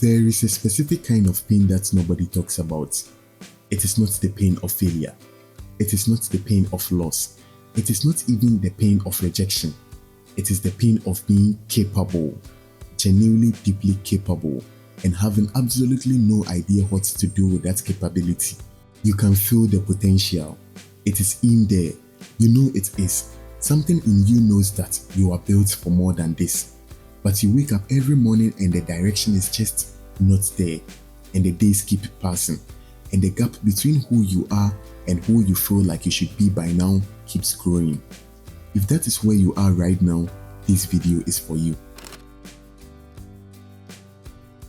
There is a specific kind of pain that nobody talks about. It is not the pain of failure. It is not the pain of loss. It is not even the pain of rejection. It is the pain of being capable, genuinely deeply capable, and having absolutely no idea what to do with that capability. You can feel the potential. It is in there. You know it is. Something in you knows that you are built for more than this. But you wake up every morning and the direction is just not there. And the days keep passing. And the gap between who you are and who you feel like you should be by now keeps growing. If that is where you are right now, this video is for you.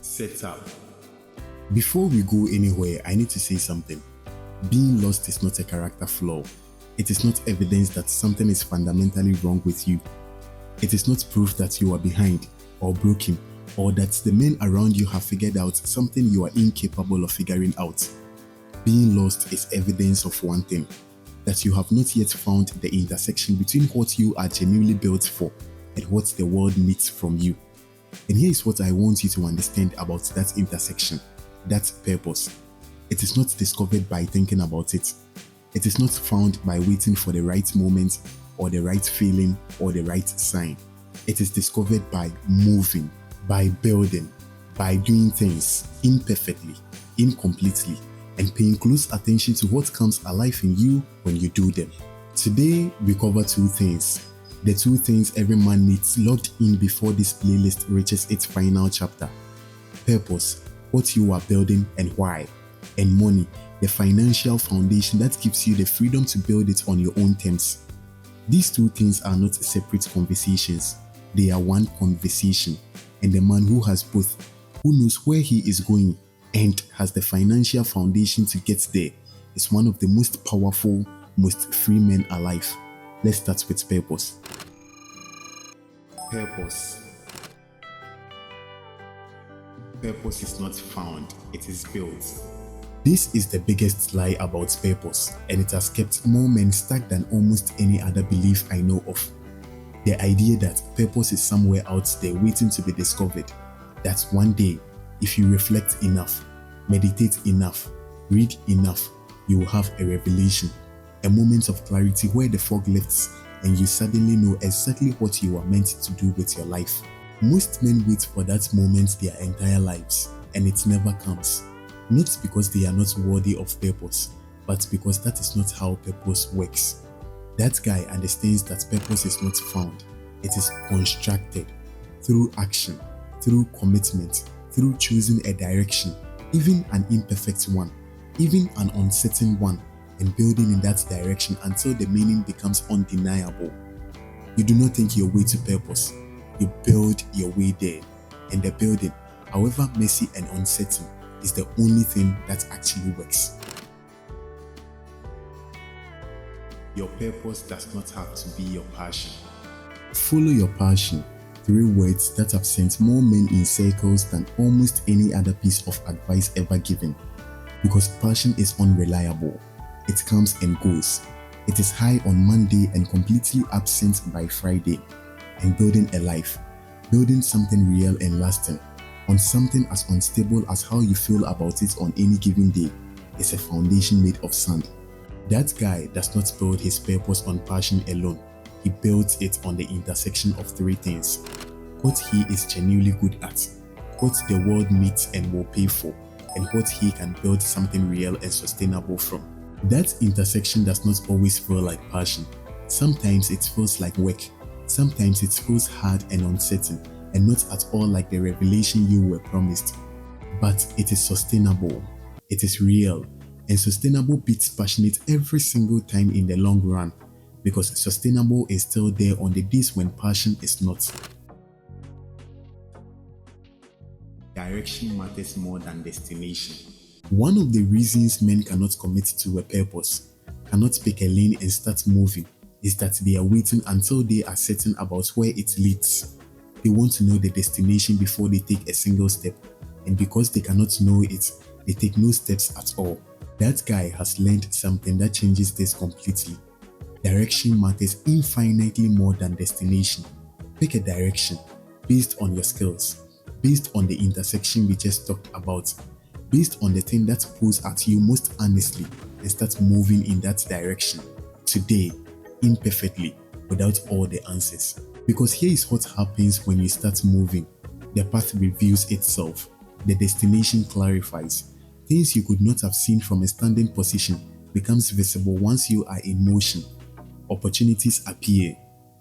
Set up. Before we go anywhere, I need to say something. Being lost is not a character flaw. It is not evidence that something is fundamentally wrong with you. It is not proof that you are behind or broken or that the men around you have figured out something you are incapable of figuring out. Being lost is evidence of one thing, that you have not yet found the intersection between what you are genuinely built for and what the world needs from you. And here is what I want you to understand about that intersection, that purpose. It is not discovered by thinking about it. It is not found by waiting for the right moment or the right feeling or the right sign. It is discovered by moving, by building, by doing things imperfectly, incompletely, and paying close attention to what comes alive in you when you do them. Today, we cover two things. The two things every man needs logged in before this playlist reaches its final chapter. Purpose, what you are building and why. And money, the financial foundation that gives you the freedom to build it on your own terms. These two things are not separate conversations. They are one conversation. And the man who has both, who knows where he is going and has the financial foundation to get there, is one of the most powerful, most free men alive. Let's start with purpose. Purpose. Purpose is not found, it is built. This is the biggest lie about purpose, and it has kept more men stuck than almost any other belief I know of. The idea that purpose is somewhere out there waiting to be discovered, that one day, if you reflect enough, meditate enough, read enough, you will have a revelation, a moment of clarity where the fog lifts and you suddenly know exactly what you are meant to do with your life. Most men wait for that moment their entire lives, and it never comes. Not because they are not worthy of purpose, but because that is not how purpose works. That guy understands that purpose is not found. It is constructed through action, through commitment, through choosing a direction, even an imperfect one, even an uncertain one, and building in that direction until the meaning becomes undeniable. You do not think your way to purpose. You build your way there. And the building, however messy and uncertain, is the only thing that actually works. Your purpose does not have to be your passion. Follow your passion. 3 words that have sent more men in circles than almost any other piece of advice ever given. Because passion is unreliable. It comes and goes. It is high on Monday and completely absent by Friday. And building a life, building something real and lasting, on something as unstable as how you feel about it on any given day, is a foundation made of sand. That guy does not build his purpose on passion alone. He builds it on the intersection of 3 things. What he is genuinely good at, what the world needs and will pay for, and what he can build something real and sustainable from. That intersection does not always feel like passion. Sometimes it feels like work. Sometimes it feels hard and uncertain, and not at all like the revelation you were promised. But it is sustainable, it is real, and sustainable beats passionate every single time in the long run, because sustainable is still there on the days when passion is not. Direction matters more than destination. One of the reasons men cannot commit to a purpose, cannot pick a lane and start moving, is that they are waiting until they are certain about where it leads. They want to know the destination before they take a single step, and because they cannot know it, they take no steps at all. That guy has learned something that changes this completely. Direction matters infinitely more than destination. Pick a direction based on your skills, based on the intersection we just talked about, based on the thing that pulls at you most honestly, and start moving in that direction today, imperfectly, without all the answers. Because here is what happens when you start moving. The path reveals itself, the destination clarifies. Things you could not have seen from a standing position becomes visible once you are in motion. Opportunities appear,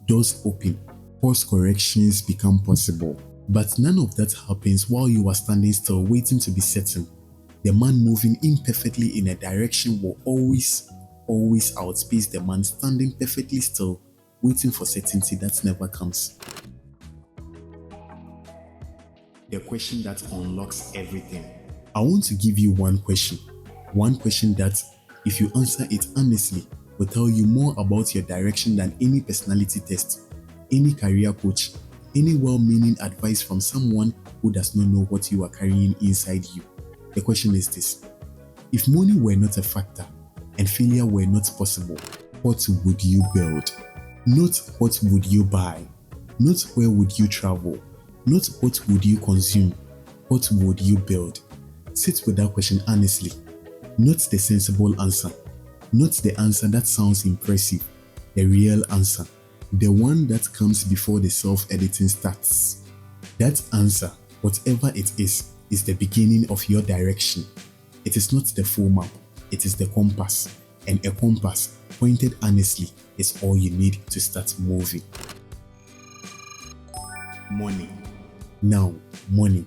doors open, course corrections become possible. But none of that happens while you are standing still waiting to be certain. The man moving imperfectly in a direction will always outpace the man standing perfectly still, waiting for certainty that never comes. The question that unlocks everything. I want to give you one question that, if you answer it honestly, will tell you more about your direction than any personality test, any career coach, any well-meaning advice from someone who does not know what you are carrying inside you. The question is this: if money were not a factor and failure were not possible, what would you build? Not what would you buy, not where would you travel, not what would you consume, what would you build? Sit with that question honestly. Not the sensible answer, not the answer that sounds impressive, the real answer, the one that comes before the self-editing starts. That answer, whatever it is the beginning of your direction. It is not the full map, it is the compass, and a compass pointed honestly is all you need to start moving. Money. Now, money.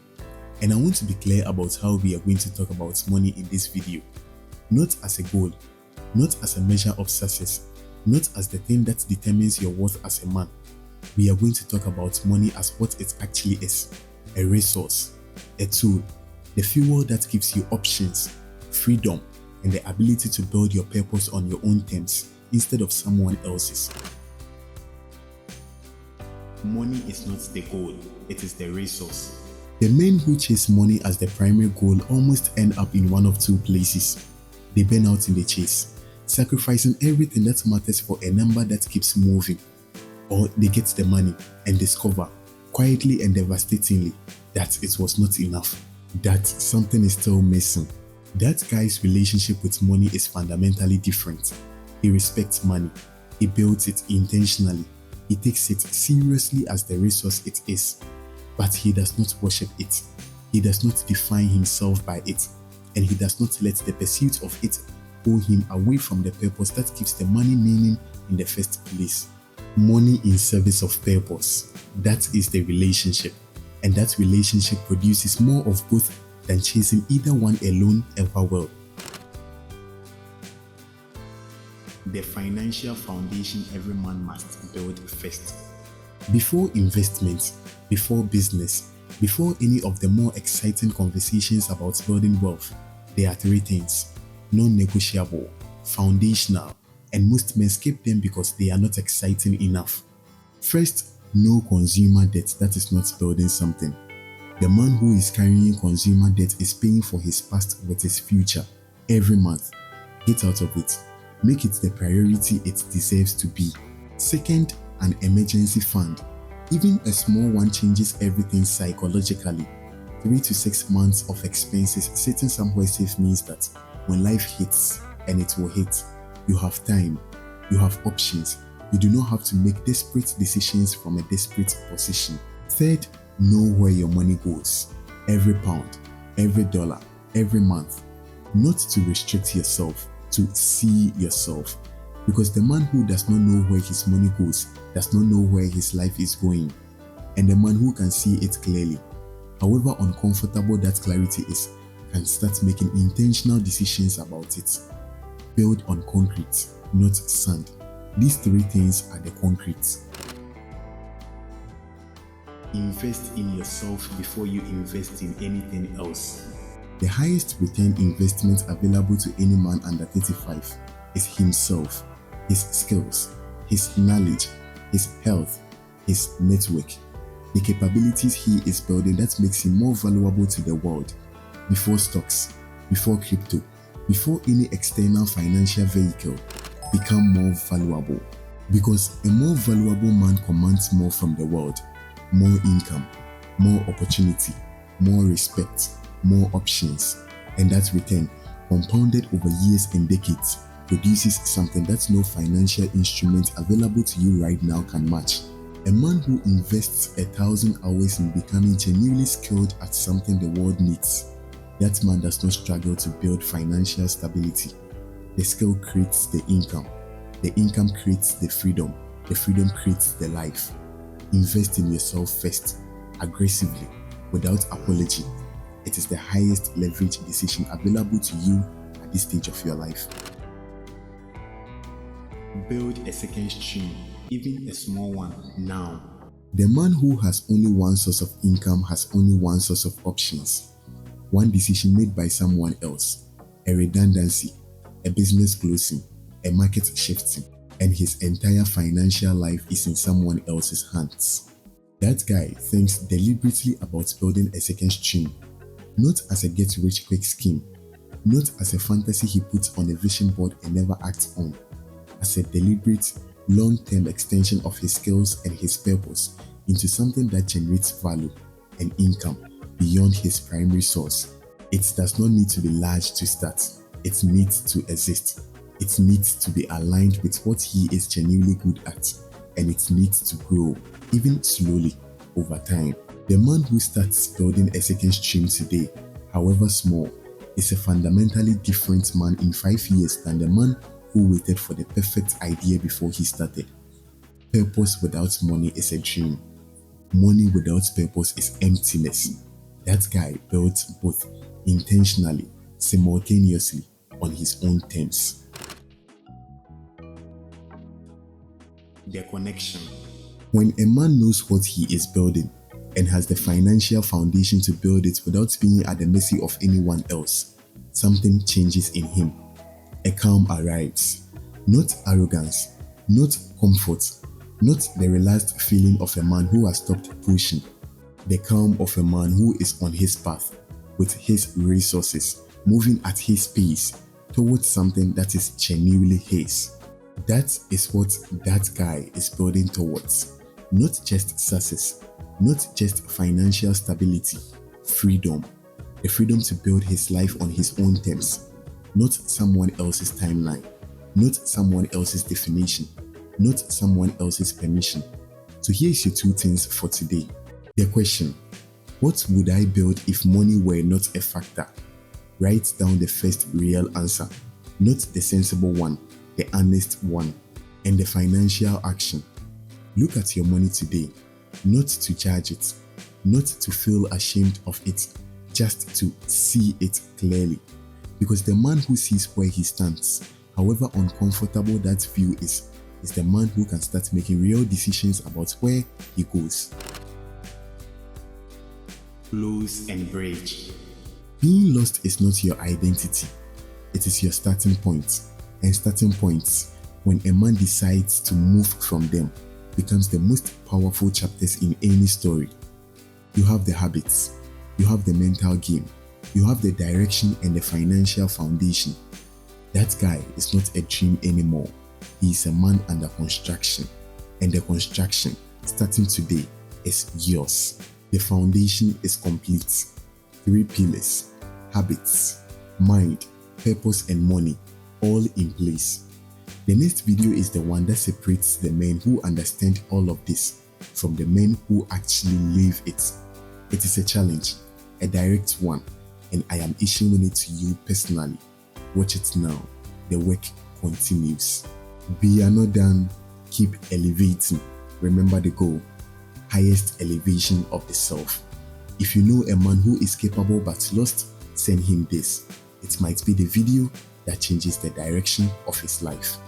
And I want to be clear about how we are going to talk about money in this video. Not as a goal, not as a measure of success, not as the thing that determines your worth as a man. We are going to talk about money as what it actually is: a resource, a tool, the fuel that gives you options, freedom, and the ability to build your purpose on your own terms instead of someone else's. Money is not the goal, it is the resource. The men who chase money as the primary goal almost end up in one of two places. They burn out in the chase, sacrificing everything that matters for a number that keeps moving. Or they get the money and discover, quietly and devastatingly, that it was not enough, that something is still missing. That guy's relationship with money is fundamentally different. He respects money, he builds it intentionally, he takes it seriously as the resource it is, but he does not worship it, he does not define himself by it, and he does not let the pursuit of it pull him away from the purpose that gives the money meaning in the first place. Money in service of purpose, that is the relationship, and that relationship produces more of both than chasing either one alone ever will. The financial foundation every man must build first. Before investments, before business, before any of the more exciting conversations about building wealth, there are three things: non-negotiable, foundational, and most men skip them because they are not exciting enough. First, no consumer debt that is not building something. The man who is carrying consumer debt is paying for his past with his future every month. Get out of it. Make it the priority it deserves to be. Second, an emergency fund. Even a small one changes everything psychologically. 3 to 6 months of expenses sitting somewhere safe means that when life hits, and it will hit, you have time, you have options, you do not have to make desperate decisions from a desperate position. Third, know where your money goes. Every pound, every dollar, every month. Not to restrict yourself, to see yourself. Because the man who does not know where his money goes does not know where his life is going. And the man who can see it clearly, however uncomfortable that clarity is, can start making intentional decisions about it. Build on concrete, not sand. These three things are the concrete. Invest in yourself before you invest in anything else. The highest return investment available to any man under 35 is himself, his skills, his knowledge, his health, his network, the capabilities he is building that makes him more valuable to the world. Before stocks, before crypto, before any external financial vehicle, become more valuable. Because a more valuable man commands more from the world, more income, more opportunity, more respect, more options, and that return, compounded over years and decades, produces something that no financial instrument available to you right now can match. A man who invests 1,000 hours in becoming genuinely skilled at something the world needs, that man does not struggle to build financial stability. The skill creates the income creates the freedom creates the life. Invest in yourself first, aggressively, without apology. It is the highest leverage decision available to you at this stage of your life. Build a second stream, even a small one, now. The man who has only one source of income has only one source of options. One decision made by someone else, a redundancy, a business closing, a market shifting, and his entire financial life is in someone else's hands. That guy thinks deliberately about building a second stream, not as a get-rich-quick scheme, not as a fantasy he puts on a vision board and never acts on, as a deliberate, long-term extension of his skills and his purpose into something that generates value and income beyond his primary source. It does not need to be large to start. It needs to exist. It needs to be aligned with what he is genuinely good at, and it needs to grow, even slowly, over time. The man who starts building a second stream today, however small, is a fundamentally different man in 5 years than the man who waited for the perfect idea before he started. Purpose without money is a dream. Money without purpose is emptiness. That guy built both intentionally, simultaneously, on his own terms. The connection. When a man knows what he is building and has the financial foundation to build it without being at the mercy of anyone else, something changes in him. A calm arrives. Not arrogance, not comfort, not the relaxed feeling of a man who has stopped pushing. The calm of a man who is on his path, with his resources, moving at his pace towards something that is genuinely his. That is what that guy is building towards. Not just success, not just financial stability, freedom. The freedom to build his life on his own terms, not someone else's timeline, not someone else's definition, not someone else's permission. So here's your 2 things for today. The question: what would I build if money were not a factor? Write down the first real answer, not the sensible one, the honest one, and the financial action. Look at your money today, not to judge it, not to feel ashamed of it, just to see it clearly. Because the man who sees where he stands, however uncomfortable that view is the man who can start making real decisions about where he goes. Close and bridge. Being lost is not your identity, it is your starting point. And starting points, when a man decides to move from them, becomes the most powerful chapters in any story. You have the habits, you have the mental game, you have the direction and the financial foundation. That guy is not a dream anymore. He is a man under construction, and the construction, starting today, is yours. The foundation is complete. 3 pillars: habits, mind, purpose, and money, all in place. The next video is the one that separates the men who understand all of this from the men who actually live it. It is a challenge, a direct one, and I am issuing it to you personally. Watch it now. The work continues. We are not done. Keep elevating. Remember the goal: highest elevation of the self. If you know a man who is capable but lost, send him this. It might be the video that changes the direction of his life.